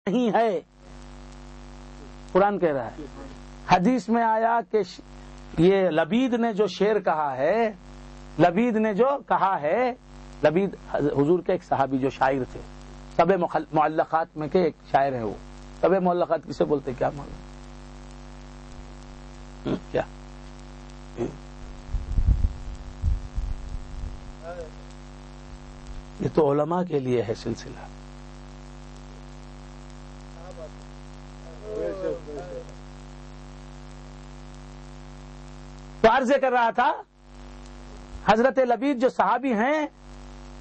نہیں ہے، قرآن کہہ رہا ہے۔ حدیث میں آیا کہ یہ لبید نے جو شعر کہا ہے، لبید نے جو کہا ہے، لبید حضور کے ایک صحابی جو شاعر تھے، سب معلقات میں کے ایک شاعر ہے، وہ سب معلقات کسے بولتے کیا معلوم کیا؟ یہ تو علماء کے لیے ہے سلسلہ۔ تو عرض کر رہا تھا، حضرت لبید جو صحابی ہیں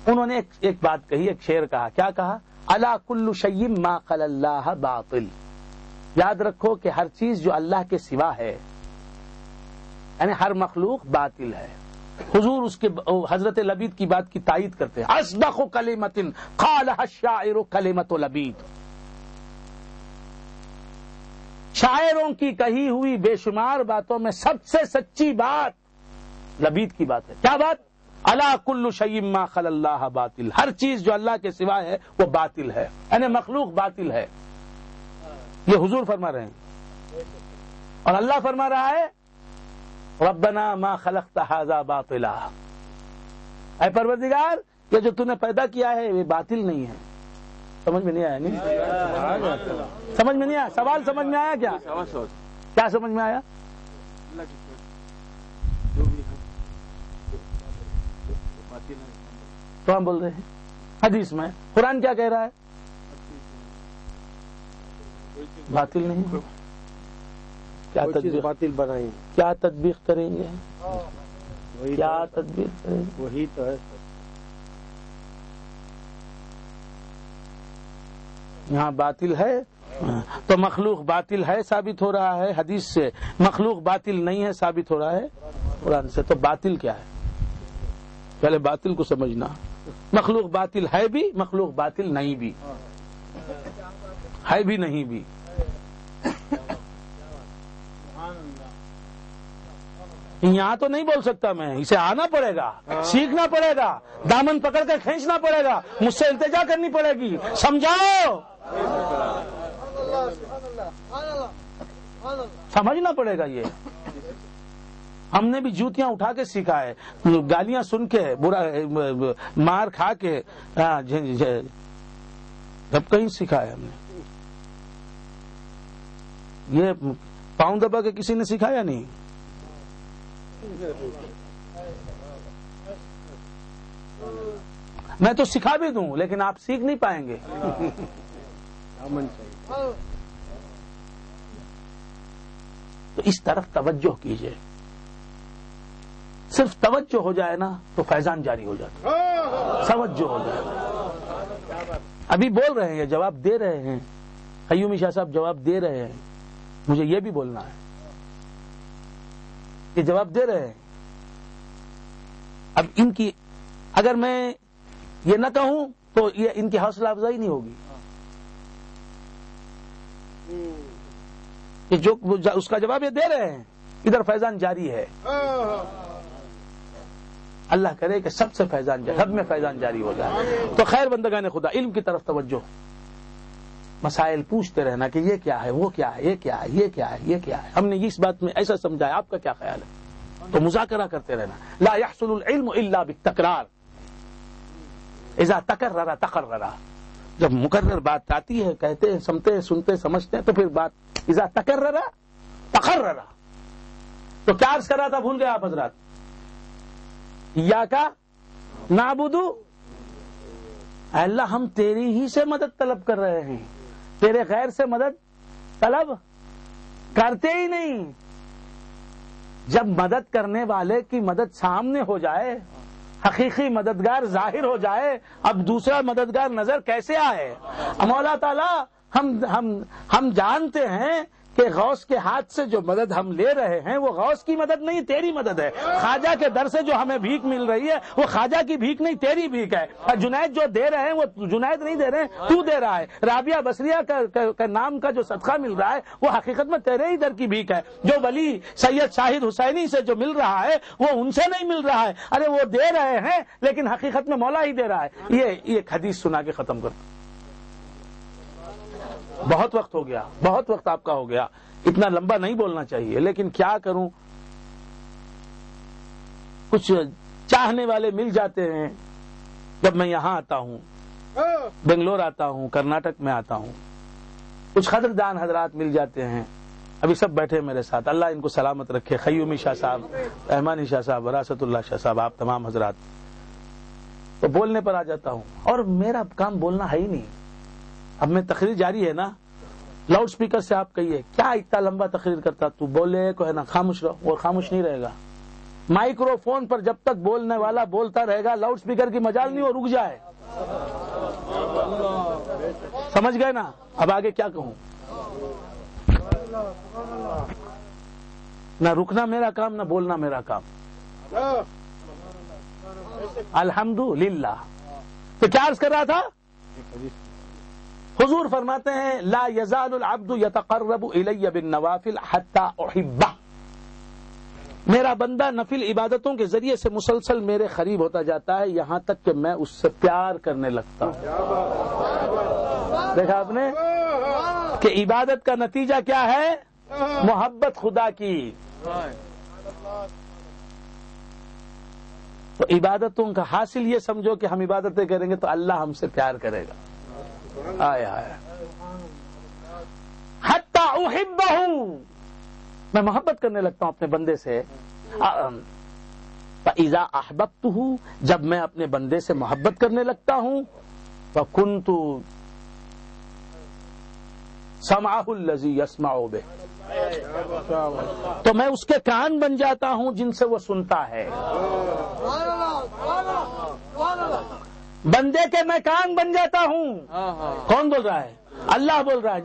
انہوں نے ایک بات کہی، ایک شعر کہا، کیا کہا؟ الا کل شیء ما خلا اللہ باطل، یاد رکھو کہ ہر چیز جو اللہ کے سوا ہے، یعنی ہر مخلوق باطل ہے۔ حضور اس کے حضرت لبید کی بات کی تائید کرتے ہیں، اصدق کلمۃ قالها الشاعر کلمۃ لبید، شاعروں کی کہی ہوئی بے شمار باتوں میں سب سے سچی بات لبید کی بات ہے۔ کیا بات؟ الا کل شیء ما خلا اللہ باطل، ہر چیز جو اللہ کے سوا ہے وہ باطل ہے، یعنی مخلوق باطل ہے، یہ حضور فرما رہے ہیں۔ اور اللہ فرما رہا ہے ربنا ما خلقت هذا باطلا، اے پروردگار یہ جو تو نے پیدا کیا ہے یہ باطل نہیں ہے۔ سمجھ میں نہیں آیا؟ نہیں سمجھ میں نہیں آیا؟ سوال سمجھ میں آیا کیا؟ کیا سمجھ میں آیا؟ تو ہم بول رہے ہیں حدیث میں، قرآن کیا کہہ رہا ہے؟ باطل نہیں۔ کیا تدبیر باطل بنائیں، کیا تطبیق کریں گے؟ کیا تدبیر کریں گے؟ وہی تو ہے۔ یہاں باطل ہے تو مخلوق باطل ہے ثابت ہو رہا ہے حدیث سے، مخلوق باطل نہیں ہے ثابت ہو رہا ہے قرآن سے۔ تو باطل کیا ہے؟ پہلے باطل کو سمجھنا۔ مخلوق باطل ہے بھی، مخلوق باطل نہیں بھی، ہے بھی نہیں بھی۔ یہاں تو نہیں بول سکتا میں، اسے آنا پڑے گا، سیکھنا پڑے گا، دامن پکڑ کر کھینچنا پڑے گا، مجھ سے التجا کرنی پڑے گی، سمجھاؤ، سمجھنا پڑے گا۔ یہ ہم نے بھی جوتیاں اٹھا کے سیکھا ہے، گالیاں سن کے، برا مار کھا کے، جب کہیں سیکھا ہے ہم نے۔ یہ پاؤں دبا کے کسی نے سکھایا نہیں۔ میں تو سکھا بھی دوں لیکن آپ سیکھ نہیں پائیں گے۔ تو اس طرف توجہ کیجئے، صرف توجہ ہو جائے نا تو فیضان جاری ہو جاتا ہے۔ توجہ ہو جائے، ابھی بول رہے ہیں، جواب دے رہے ہیں، قیومی شاہ صاحب جواب دے رہے ہیں، مجھے یہ بھی بولنا ہے، یہ جواب دے رہے ہیں۔ اب ان کی اگر میں یہ نہ کہوں تو یہ ان کی حوصلہ افزائی نہیں ہوگی کہ جو اس کا جواب یہ دے رہے ہیں، ادھر فیضان جاری ہے۔ اللہ کرے کہ سب سے فیضان جاری، سب میں فیضان جاری ہو جائے۔ تو خیر بندگان خدا، علم کی طرف توجہ، مسائل پوچھتے رہنا کہ یہ کیا ہے، وہ کیا ہے، یہ کیا ہے، یہ کیا ہے، یہ کیا ہے۔ ہم نے اس بات میں ایسا سمجھا ہے، آپ کا کیا خیال ہے؟ تو مذاکرہ کرتے رہنا۔ لا يحصل العلم الا بالتکرار، اذا تکرر تقرر، جب مکرر بات آتی ہے، کہتے ہیں، سمتے ہیں، سنتے ہیں، سمجھتے ہیں، تو پھر بات اذا تکرر تقرر۔ تو کیا عرض کر رہا تھا، بھول گئے آپ حضرات؟ ایاک نعبد، اے اللہ ہم تیری ہی سے مدد طلب کر رہے ہیں، تیرے غیر سے مدد طلب کرتے ہی نہیں۔ جب مدد کرنے والے کی مدد سامنے ہو جائے، حقیقی مددگار ظاہر ہو جائے، اب دوسرا مددگار نظر کیسے آئے؟ مولا تعالی ہم جانتے ہیں کہ غوث کے ہاتھ سے جو مدد ہم لے رہے ہیں وہ غوث کی مدد نہیں، تیری مدد ہے۔ خواجہ کے در سے جو ہمیں بھیک مل رہی ہے وہ خواجہ کی بھیک نہیں، تیری بھیک ہے۔ اور جنید جو دے رہے ہیں وہ جنید نہیں دے رہے ہیں، تو دے رہا ہے۔ رابعہ بصریہ کا نام کا جو صدقہ مل رہا ہے وہ حقیقت میں تیرے ہی در کی بھیک ہے۔ جو ولی سید شاہد حسینی سے جو مل رہا ہے وہ ان سے نہیں مل رہا ہے، ارے وہ دے رہے ہیں لیکن حقیقت میں مولا ہی دے رہا ہے۔ یہ ایک حدیث سنا کے ختم کرتا، بہت وقت ہو گیا، بہت وقت آپ کا ہو گیا، اتنا لمبا نہیں بولنا چاہیے، لیکن کیا کروں، کچھ چاہنے والے مل جاتے ہیں جب میں یہاں آتا ہوں، بنگلور آتا ہوں، کرناٹک میں آتا ہوں، کچھ قدردان حضرات مل جاتے ہیں، ابھی سب بیٹھے میرے ساتھ، اللہ ان کو سلامت رکھے، خیومی شاہ صاحب، رحمانی شاہ صاحب، وراثت اللہ شاہ صاحب، آپ تمام حضرات، تو بولنے پر آ جاتا ہوں، اور میرا کام بولنا ہے ہی نہیں، اب میں تقریر جاری ہے نا، لاؤڈ سپیکر سے آپ کہیے کیا اتنا لمبا تقریر کرتا، تو بولے کو ہے نا، خاموش رہو، اور خاموش نہیں رہے گا، مائکرو فون پر جب تک بولنے والا بولتا رہے گا، لاؤڈ سپیکر کی مجال نہیں، اور رک جائے، سمجھ گئے نا، اب آگے کیا کہوں، نہ رکنا میرا کام، نہ بولنا میرا کام، الحمدللہ۔ تو کیا عرض کر رہا تھا، حضور فرماتے ہیں لا یزال العبد یتقرب الی بالنوافل حتی احبہ، میرا بندہ نفل عبادتوں کے ذریعے سے مسلسل میرے قریب ہوتا جاتا ہے، یہاں تک کہ میں اس سے پیار کرنے لگتا ہوں۔ دیکھا آپ نے کہ عبادت کا نتیجہ کیا ہے، محبت خدا کی، تو عبادتوں کا حاصل یہ سمجھو کہ ہم عبادتیں کریں گے تو اللہ ہم سے پیار کرے گا، آیا حتی احبہ، میں محبت کرنے لگتا ہوں اپنے بندے سے، فَإِذَا أَحْبَبْتُهُ، جب میں اپنے بندے سے محبت کرنے لگتا ہوں، فَكُنْتُ سَمْعَهُ الَّذِي يَسْمَعُ بِهِ، تو میں اس کے کان بن جاتا ہوں جن سے وہ سنتا ہے، بندے کے میں کان بن جاتا ہوں۔ کون بول رہا ہے، اللہ بول رہا ہے،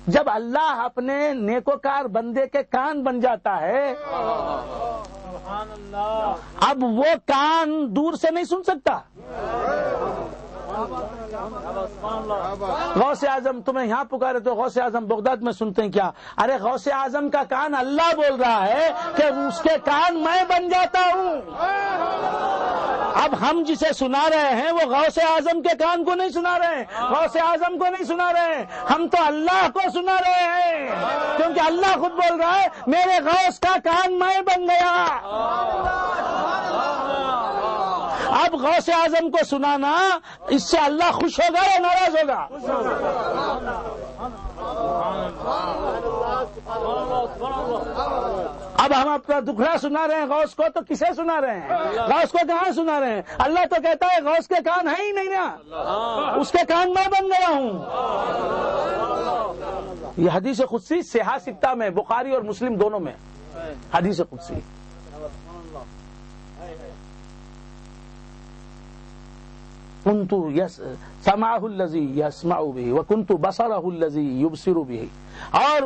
جب اللہ اپنے نیکوکار بندے کے کان بن جاتا ہے، اب وہ کان دور سے نہیں سن سکتا۔ غوث اعظم تمہیں یہاں پکارے تو غوث اعظم بغداد میں سنتے ہیں کیا؟ ارے غوث اعظم کا کان اللہ بول رہا ہے کہ اس کے کان میں بن جاتا ہوں۔ اب ہم جسے سنا رہے ہیں وہ غوث اعظم کے کان کو نہیں سنا رہے ہیں، غوث اعظم کو نہیں سنا رہے ہیں، ہم تو اللہ کو سنا رہے ہیں، کیونکہ اللہ خود بول رہا ہے میرے غوث کا کان میں بن گیا۔ اب غوث اعظم کو سنانا، اس سے اللہ خوش ہوگا یا ناراض ہوگا؟ اب ہم اپنا دکھڑا سنا رہے ہیں غوث کو، تو کسے سنا رہے ہیں؟ غوث کو کہاں سنا رہے ہیں؟ اللہ تو کہتا ہے غوث کے کان ہے ہی نہیں نا، اس کے کان میں بن گیا ہوں۔ یہ حدیث قدسی صحاح ستہ میں، بخاری اور مسلم دونوں میں حدیث قدسی۔ كنت سمعه الذي يسمع به وكنت بصره الذي يبصر به، اور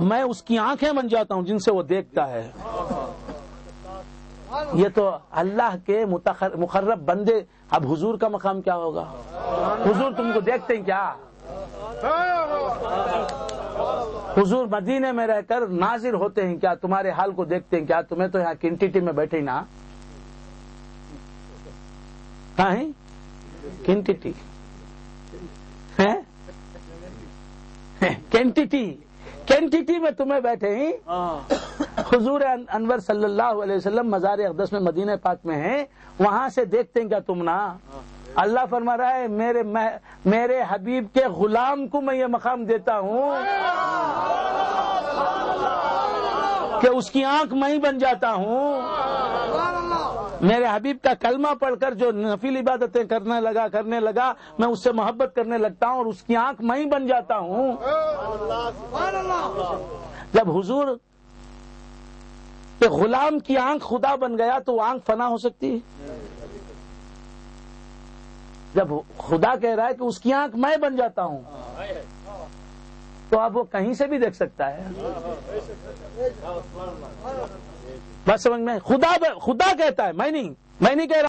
میں اس کی آنکھیں بن جاتا ہوں جن سے وہ دیکھتا ہے۔ یہ تو اللہ کے مقرب بندے، اب حضور کا مقام کیا ہوگا؟ حضور تم کو دیکھتے ہیں کیا؟ حضور مدینے میں رہ کر ناظر ہوتے ہیں کیا؟ تمہارے حال کو دیکھتے ہیں کیا؟ تمہیں تو یہاں کنٹیٹی میں بیٹھے نا، ہاں ہیں کنٹیٹی کینٹیٹی میں تمہیں بیٹھے ہی، حضور انور صلی اللہ علیہ وسلم مزار اقدس میں مدینہ پاک میں ہیں، وہاں سے دیکھتے ہیں کیا تم نا؟ اللہ فرما رہا ہے میرے حبیب کے غلام کو میں یہ مقام دیتا ہوں کہ اس کی آنکھ میں ہی بن جاتا ہوں۔ میرے حبیب کا کلمہ پڑھ کر جو نفل عبادتیں کرنے لگا میں اس سے محبت کرنے لگتا ہوں اور اس کی آنکھ میں ہی بن جاتا ہوں۔ جب حضور کے غلام کی آنکھ خدا بن گیا تو وہ آنکھ فنا ہو سکتی ہے؟ جب خدا کہہ رہا ہے کہ اس کی آنکھ میں بن جاتا ہوں تو اب وہ کہیں سے بھی دیکھ سکتا ہے۔ بس سمجھ میں، خدا کہتا ہے، میں نہیں کہہ رہا۔